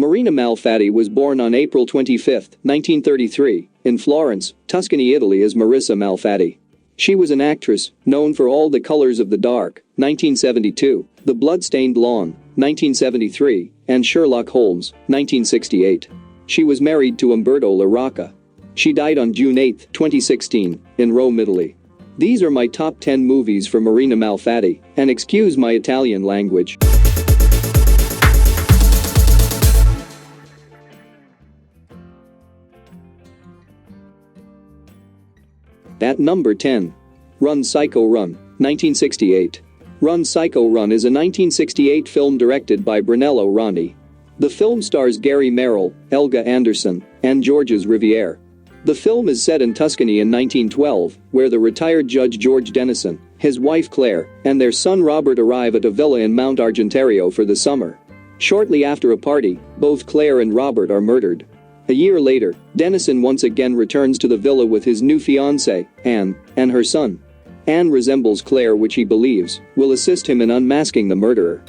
Marina Malfatti was born on April 25, 1933, in Florence, Tuscany, Italy as Marisa Malfatti. She was an actress, known for All the Colors of the Dark, 1972, The Bloodstained Lawn, 1973, and Sherlock Holmes, 1968. She was married to Umberto La Rocca. She died on June 8, 2016, in Rome, Italy. These are my top 10 movies for Marina Malfatti, and excuse my Italian language. At number 10. Run Psycho Run, 1968. Run Psycho Run is a 1968 film directed by Brunello Ronti. The film stars Gary Merrill, Elga Anderson, and Georges Riviere. The film is set in Tuscany in 1912, where the retired Judge George Dennison, his wife Claire, and their son Robert arrive at a villa in Mount Argentario for the summer. Shortly after a party, both Claire and Robert are murdered. A year later, Dennison once again returns to the villa with his new fiancée, Anne, and her son. Anne resembles Claire, which he believes will assist him in unmasking the murderer.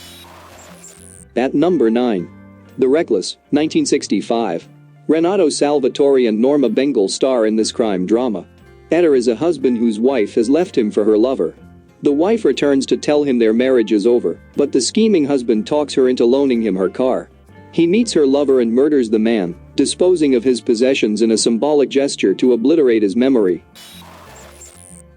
At number 9. The Reckless, 1965. Renato Salvatore and Norma Bengal star in this crime drama. Eder is a husband whose wife has left him for her lover. The wife returns to tell him their marriage is over, but the scheming husband talks her into loaning him her car. He meets her lover and murders the man, disposing of his possessions in a symbolic gesture to obliterate his memory.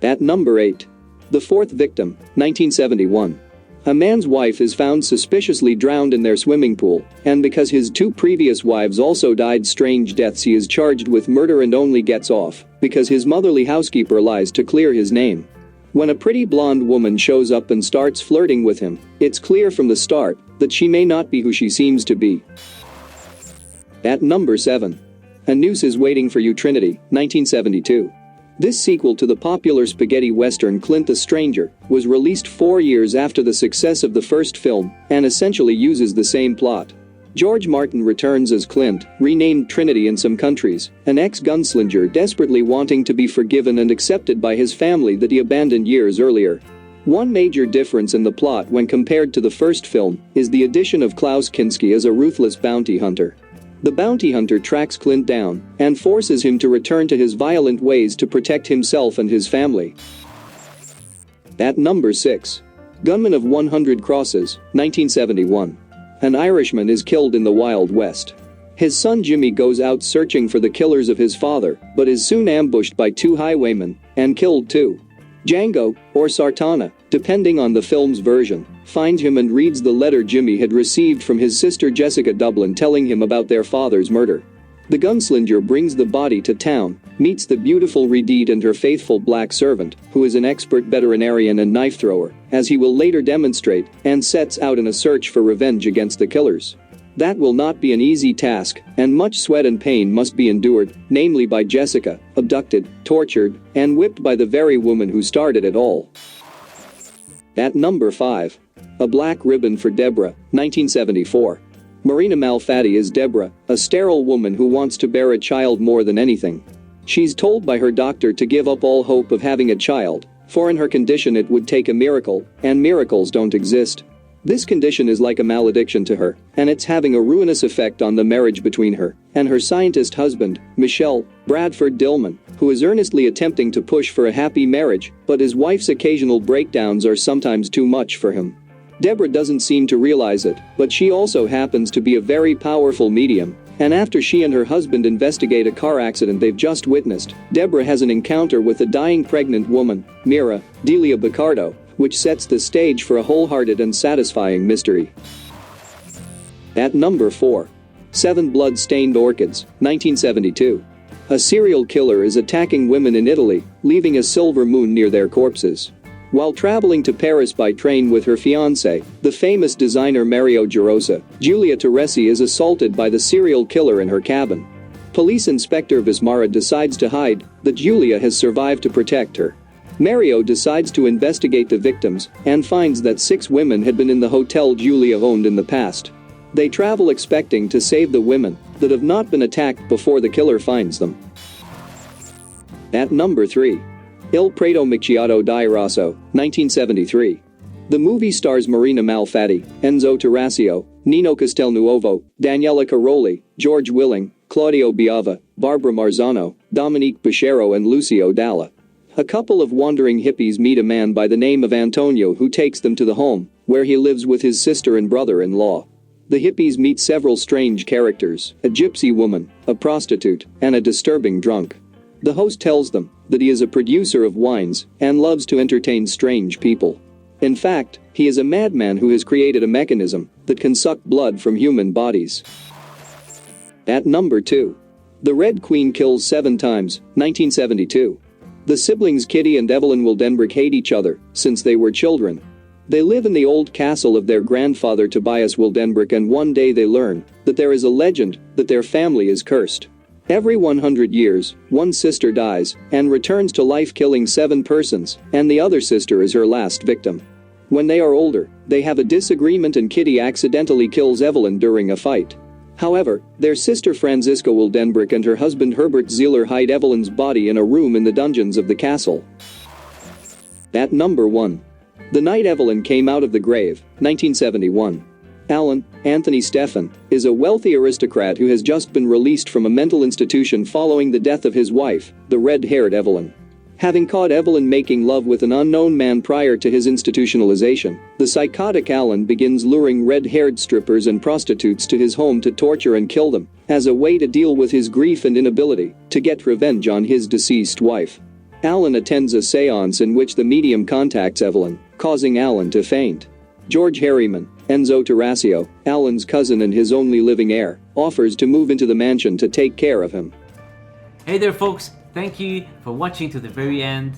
At number 8. The Fourth Victim, 1971. A man's wife is found suspiciously drowned in their swimming pool, and because his two previous wives also died strange deaths, he is charged with murder and only gets off because his motherly housekeeper lies to clear his name. When a pretty blonde woman shows up and starts flirting with him, it's clear from the start that she may not be who she seems to be. At number 7. A Noose is Waiting for You, Trinity, 1972. This sequel to the popular spaghetti western Clint the Stranger was released 4 years after the success of the first film and essentially uses the same plot. George Martin returns as Clint, renamed Trinity in some countries, an ex-gunslinger desperately wanting to be forgiven and accepted by his family that he abandoned years earlier. One major difference in the plot when compared to the first film is the addition of Klaus Kinski as a ruthless bounty hunter. The bounty hunter tracks Clint down and forces him to return to his violent ways to protect himself and his family. At number 6. Gunman of 100 Crosses, 1971. An Irishman is killed in the Wild West. His son Jimmy goes out searching for the killers of his father, but is soon ambushed by two highwaymen and killed too. Django, or Sartana, depending on the film's version, finds him and reads the letter Jimmy had received from his sister Jessica Dublin telling him about their father's murder. The gunslinger brings the body to town, meets the beautiful Redede and her faithful black servant, who is an expert veterinarian and knife thrower, as he will later demonstrate, and sets out in a search for revenge against the killers. That will not be an easy task, and much sweat and pain must be endured, namely by Jessica, abducted, tortured, and whipped by the very woman who started it all. At number 5. A Black Ribbon for Deborah, 1974. Marina Malfatti is Deborah, a sterile woman who wants to bear a child more than anything. She's told by her doctor to give up all hope of having a child, for in her condition it would take a miracle, and miracles don't exist. This condition is like a malediction to her, and it's having a ruinous effect on the marriage between her and her scientist husband, Michelle Bradford Dillman, who is earnestly attempting to push for a happy marriage, but his wife's occasional breakdowns are sometimes too much for him. Deborah doesn't seem to realize it, but she also happens to be a very powerful medium, and after she and her husband investigate a car accident they've just witnessed, Deborah has an encounter with a dying pregnant woman, Mira Delia Baccardo, which sets the stage for a wholehearted and satisfying mystery. At number 4. 7 Blood-Stained Orchids, 1972. A serial killer is attacking women in Italy, leaving a silver moon near their corpses. While traveling to Paris by train with her fiancé, the famous designer Mario Gerosa, Giulia Teresi is assaulted by the serial killer in her cabin. Police Inspector Vismara decides to hide that Giulia has survived to protect her. Mario decides to investigate the victims and finds that 6 women had been in the hotel Giulia owned in the past. They travel expecting to save the women that have not been attacked before the killer finds them. At number 3. Il Prato Macchiato di Rosso, 1973. The movie stars Marina Malfatti, Enzo Tarasio, Nino Castelnuovo, Daniela Caroli, George Willing, Claudio Biava, Barbara Marzano, Dominique Bachero and Lucio Dalla. A couple of wandering hippies meet a man by the name of Antonio who takes them to the home, where he lives with his sister and brother-in-law. The hippies meet several strange characters, a gypsy woman, a prostitute, and a disturbing drunk. The host tells them that he is a producer of wines and loves to entertain strange people. In fact, he is a madman who has created a mechanism that can suck blood from human bodies. At number 2. The Red Queen Kills 7 Times, 1972. The siblings Kitty and Evelyn Wildenbroek hate each other since they were children. They live in the old castle of their grandfather Tobias Wildenbroek, and one day they learn that there is a legend that their family is cursed. Every 100 years, one sister dies and returns to life, killing 7 persons, and the other sister is her last victim. When they are older, they have a disagreement and Kitty accidentally kills Evelyn during a fight. However, their sister Franziska Wildenbroek and her husband Herbert Zieler hide Evelyn's body in a room in the dungeons of the castle. At number 1. The Night Evelyn Came Out of the Grave, 1971. Alan Anthony Stephan is a wealthy aristocrat who has just been released from a mental institution following the death of his wife, the red-haired Evelyn. Having caught Evelyn making love with an unknown man prior to his institutionalization, the psychotic Alan begins luring red-haired strippers and prostitutes to his home to torture and kill them, as a way to deal with his grief and inability to get revenge on his deceased wife. Alan attends a seance in which the medium contacts Evelyn, causing Alan to faint. George Harriman, Enzo Tarasio, Alan's cousin and his only living heir, offers to move into the mansion to take care of him. Hey there folks, thank you for watching to the very end.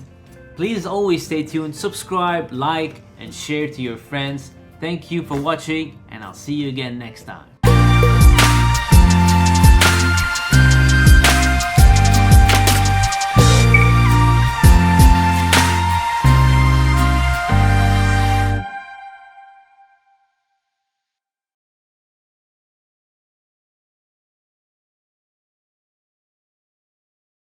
Please always stay tuned, subscribe, like and share to your friends. Thank you for watching and I'll see you again next time.